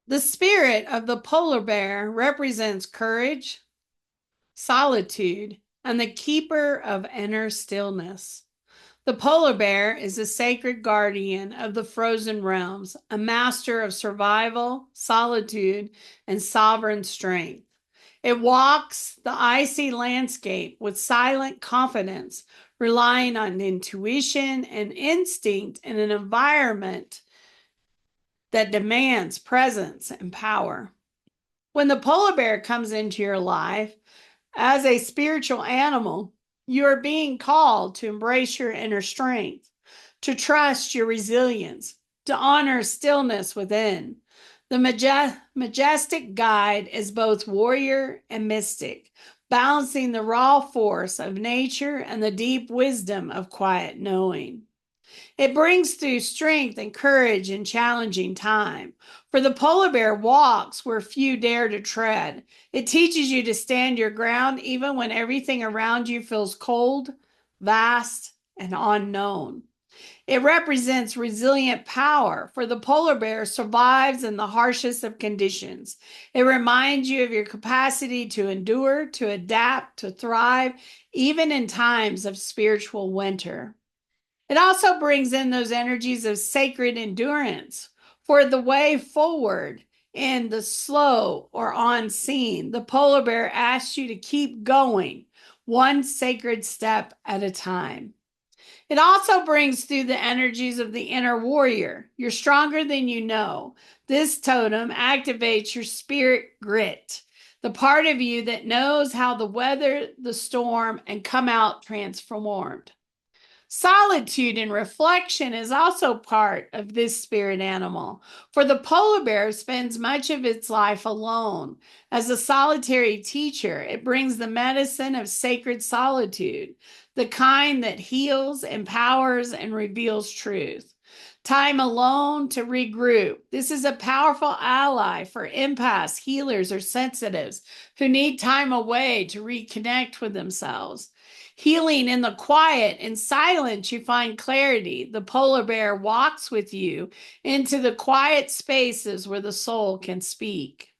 The spirit of the polar bear represents courage, solitude, and the keeper of inner stillness. The polar bear is a sacred guardian of the frozen realms, a master of survival, solitude, and sovereign strength. It walks the icy landscape with silent confidence, relying on intuition and instinct in an environment that demands presence and power. When the polar bear comes into your life as a spiritual animal, you are being called to embrace your inner strength, to trust your resilience, to honor stillness within. The majestic guide is both warrior and mystic, balancing the raw force of nature and the deep wisdom of quiet knowing. It brings through strength and courage in challenging time. For the polar bear walks where few dare to tread. It teaches you to stand your ground even when everything around you feels cold, vast, and unknown. It represents resilient power, for the polar bear survives in the harshest of conditions. It reminds you of your capacity to endure, to adapt, to thrive, even in times of spiritual winter. It also brings in those energies of sacred endurance for the way forward in the slow or unseen. The polar bear asks you to keep going, one sacred step at a time. It also brings through the energies of the inner warrior. You're stronger than you know. This totem activates your spirit grit, the part of you that knows how to weather the storm and come out transformed. Solitude and reflection is also part of this spirit animal, for the polar bear spends much of its life alone. As a solitary teacher, it brings the medicine of sacred solitude, the kind that heals, empowers, and reveals truth. Time alone to regroup. This is a powerful ally for empaths, healers, or sensitives who need time away to reconnect with themselves. Healing in the quiet and silence, you find clarity. The polar bear walks with you into the quiet spaces where the soul can speak.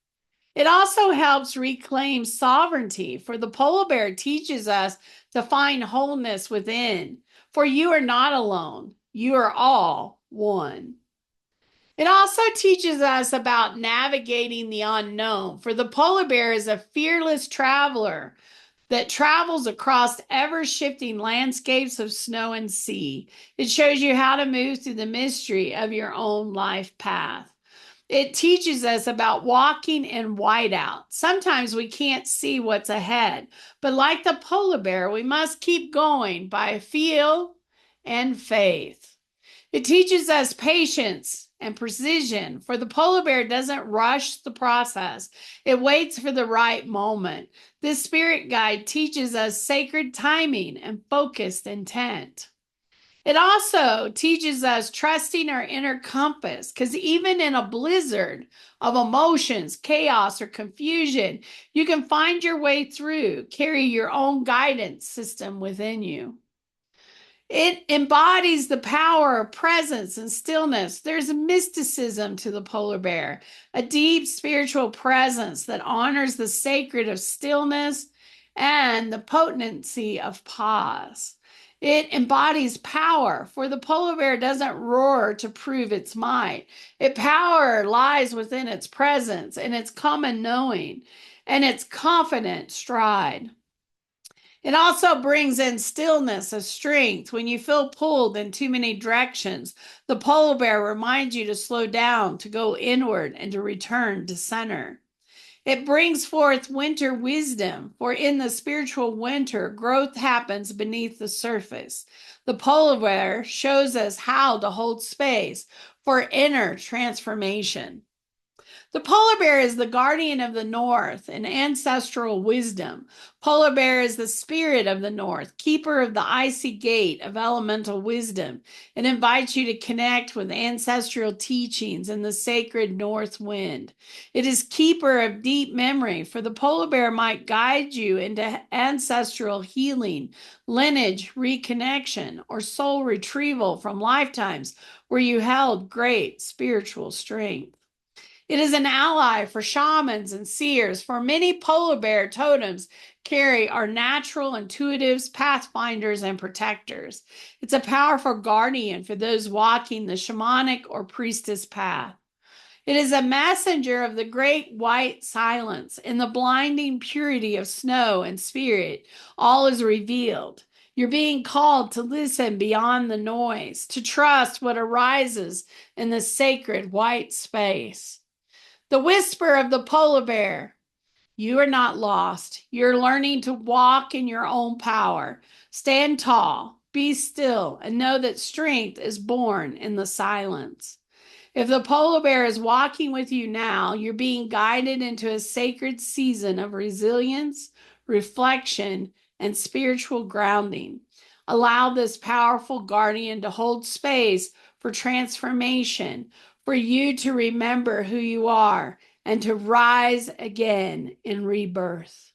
It also helps reclaim sovereignty, for the polar bear teaches us to find wholeness within. For you are not alone, you are all one. It also teaches us about navigating the unknown, for the polar bear is a fearless traveler that travels across ever-shifting landscapes of snow and sea. It shows you how to move through the mystery of your own life path. It teaches us about walking in whiteout. Sometimes we can't see what's ahead, but like the polar bear, we must keep going by feel and faith. It teaches us patience and precision, for the polar bear doesn't rush the process. It waits for the right moment. This spirit guide teaches us sacred timing and focused intent. It also teaches us trusting our inner compass, because even in a blizzard of emotions, chaos, or confusion, you can find your way through, carry your own guidance system within you. It embodies the power of presence and stillness. There's a mysticism to the polar bear, a deep spiritual presence that honors the sacred of stillness and the potency of pause. It embodies power, for the polar bear doesn't roar to prove its might. Its power lies within its presence and its common knowing and its confident stride. It also brings in stillness of strength. When you feel pulled in too many directions, the polar bear reminds you to slow down, to go inward, and to return to center. It brings forth winter wisdom, for in the spiritual winter, growth happens beneath the surface. The polar bear shows us how to hold space for inner transformation. The polar bear is the guardian of the north and ancestral wisdom. Polar bear is the spirit of the north, keeper of the icy gate of elemental wisdom, and invites you to connect with ancestral teachings and the sacred north wind. It is keeper of deep memory, for the polar bear might guide you into ancestral healing, lineage reconnection, or soul retrieval from lifetimes where you held great spiritual strength. It is an ally for shamans and seers, for many polar bear totems carry our natural intuitives, pathfinders, and protectors. It's a powerful guardian for those walking the shamanic or priestess path. It is a messenger of the great white silence. In the blinding purity of snow and spirit, all is revealed. You're being called to listen beyond the noise, to trust what arises in the sacred white space. The whisper of the polar bear. You are not lost. You're learning to walk in your own power. Stand tall, be still, and know that strength is born in the silence. If the polar bear is walking with you now, you're being guided into a sacred season of resilience, reflection, and spiritual grounding. Allow this powerful guardian to hold space for transformation, for you to remember who you are, and to rise again in rebirth.